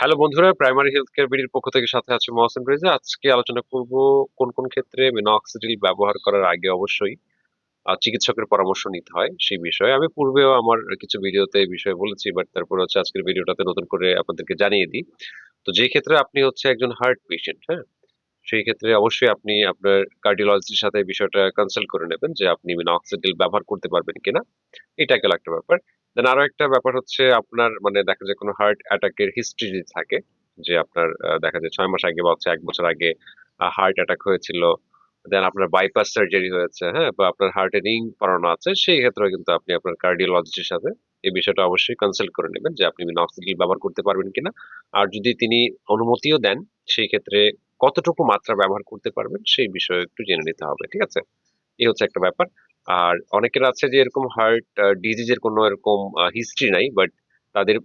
Hello বন্ধুরা, primary health care বিডির পক্ষ থেকে সাথে আছে মহসিন রেজা। আজকে আলোচনা করব কোন কোন ক্ষেত্রে মিনক্সিডিল ব্যবহার করার আগে অবশ্যই চিকিৎসকের পরামর্শ নিতে হয় সেই বিষয়ে। আমি পূর্বেও আমার কিছু ভিডিওতে এই বিষয়ে বলেছি, বাট তারপর হচ্ছে আজকের ভিডিওটাতে নতুন করে আপনাদেরকে জানিয়ে দিই। তো যে ক্ষেত্রে আপনি হচ্ছে একজন হার্ট পেশেন্ট, হ্যাঁ, সেই ক্ষেত্রে অবশ্যই আপনি আপনার কার্ডিওলজিস্টের সাথে এই বিষয়টা কনসাল্ট করে নেবেন যে আপনি মিনক্সিডিল ব্যবহার করতে পারবেন কিনা। এটা গেল একটা ব্যাপার। দেন আরো একটা ব্যাপার হচ্ছে আপনার মানে দেখা যায় কোনো হার্ট অ্যাটাকের হিস্ট্রি যদি থাকে, যে আপনার দেখা যায় 6 মাস আগে বা হচ্ছে 1 বছর আগে হার্ট অ্যাটাক হয়েছিল, দেন আপনার বাইপাস সার্জারি হয়েছে, হ্যাঁ, বা আপনার হার্টে রিং পরানো আছে, সেই ক্ষেত্রে কিন্তু আপনি আপনার কার্ডিওলজিস্টের সাথে এই বিষয়টা অবশ্যই কনসাল্ট করে নেবেন যে আপনি মিনক্সিডিল ব্যবহার করতে পারবেন কিনা। আর যদি তিনি অনুমতিও দেন, সেই ক্ষেত্রে কতটুকু মাত্রা ব্যবহার করতে পারবেন সেই বিষয়ে একটু জেনে নিতে হবে, ঠিক আছে। এই হচ্ছে একটা ব্যাপার। আর অনেকের আছে যে এরকম হার্ট ডিজিজের কোনো এরকম হিস্ট্রি নাই, বাট তাদের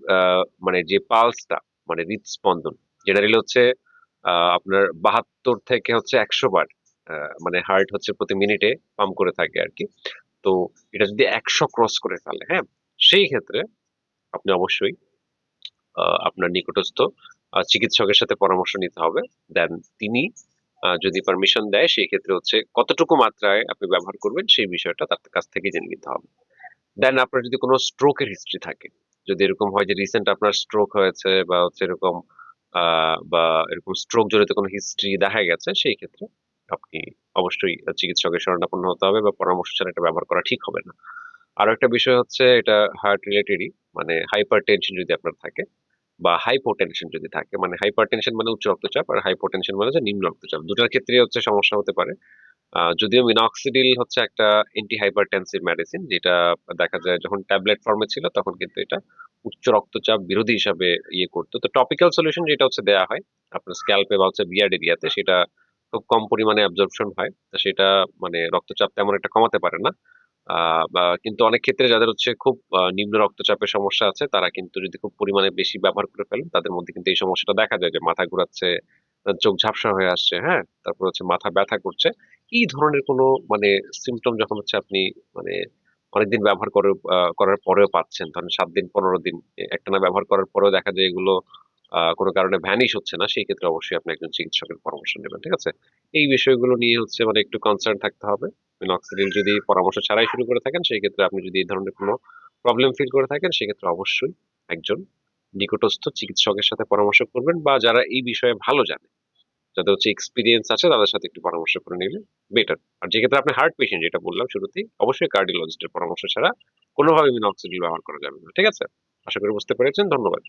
মানে যে পালসটা, মানে হৃদস্পন্দন জেনারেলি হচ্ছে আপনার 72 থেকে হচ্ছে 100 বার, মানে হার্ট হচ্ছে প্রতি মিনিটে পাম্প করে থাকে আর কি। তো এটা যদি 100 ক্রস করে ফেলে, হ্যাঁ, সেই ক্ষেত্রে আপনি অবশ্যই আপনার নিকটস্থ চিকিৎসকের সাথে পরামর্শ নিতে হবে। দেন তিনি যদি পারমিশন দেয়, সেই ক্ষেত্রে হচ্ছে কতটুকু মাত্রায় আপনি ব্যবহার করবেন সেই বিষয়টা তার কাছ থেকে জেনে নিতে হবে। দেন আপনার যদি কোনো স্ট্রোকের হিস্ট্রি থাকে, যদি এরকম হয় যে রিসেন্ট আপনার স্ট্রোক হয়েছে বা হচ্ছে এরকম বা এরকম স্ট্রোক জনিত কোনো হিস্ট্রি দেখা গেছে, সেই ক্ষেত্রে আপনি অবশ্যই চিকিৎসকের শরণাপন্ন হতে হবে, বা পরামর্শ ছাড়া এটা ব্যবহার করা ঠিক হবে না। আরো একটা বিষয় হচ্ছে, এটা হার্ট রিলেটেডই, মানে হাইপার টেনশন যদি আপনার থাকে বা হাইপোটেনশন যদি থাকে, মানে হাইপারটেনশন মানে উচ্চ রক্তচাপ, আর হাইপোটেনশন মানে হচ্ছে নিম্ন রক্তচাপ, দুটার ক্ষেত্রে হচ্ছে সমস্যা হতে পারে। যদিও মিনক্সিডিল হচ্ছে একটা অ্যান্টি হাইপারটেনসিভ মেডিসিন, যেটা দেখা যায় যখন ট্যাবলেট ফর্মে ছিল তখন কিন্তু এটা উচ্চ রক্তচাপ বিরোধী হিসাবে ইয়ে করতো। তো টপিক্যাল সলিউশন যেটা হচ্ছে দেয়া হয় আপনার স্ক্যাল্পে বা হচ্ছে বিয়ার্ড এরিয়াতে, সেটা খুব কম পরিমাণে অ্যাবজর্পশন হয়, তো সেটা মানে রক্তচাপ তেমন একটা কমাতে পারে না। কিন্তু অনেক ক্ষেত্রে যাদের হচ্ছে খুব নিম্ন রক্তচাপের সমস্যা আছে, তারা কিন্তু যদি খুব পরিমাণে বেশি ব্যবহার করে ফেলেন, তাদের মধ্যে কিন্তু এই সমস্যাটা দেখা যায় যে মাথা ঘোরাচ্ছে, চোখ ঝাপসা হয়ে আসছে, হ্যাঁ, তারপর হচ্ছে মাথা ব্যথা করছে। এই ধরনের কোনো মানে সিমটম যখন হচ্ছে আপনি মানে অনেকদিন ব্যবহার করার পরেও পাচ্ছেন, ধরেন 7 দিন 15 দিন একটানা ব্যবহার করার পরেও দেখা যায় এগুলো কোনো কারণে ভ্যানিশ হচ্ছে না, সেই ক্ষেত্রে অবশ্যই আপনি একজন চিকিৎসকের পরামর্শ নেবেন, ঠিক আছে। এই বিষয়গুলো নিয়ে হচ্ছে মানে একটু কনসার্ন থাকতে হবে। মিনক্সিডিল যদি পরামর্শ ছাড়াই শুরু করে থাকেন, সেই ক্ষেত্রে আপনি যদি এই ধরনের কোনো প্রবলেম ফিল করে থাকেন, সেক্ষেত্রে অবশ্যই একজন নিকটস্থ চিকিৎসকের সাথে পরামর্শ করবেন, বা যারা এই বিষয়ে ভালো জানে, যাদের হচ্ছে এক্সপিরিয়েন্স আছে, তাদের সাথে একটু পরামর্শ করে নিলে বেটার। আর যে ক্ষেত্রে আপনি হার্ট পেশেন্ট, যেটা বললাম শুরুতেই, অবশ্যই কার্ডিওলজিস্টের পরামর্শ ছাড়া কোনোভাবে মিনক্সিডিল ব্যবহার করা যাবে না, ঠিক আছে। আশা করি বুঝতে পেরেছেন। ধন্যবাদ।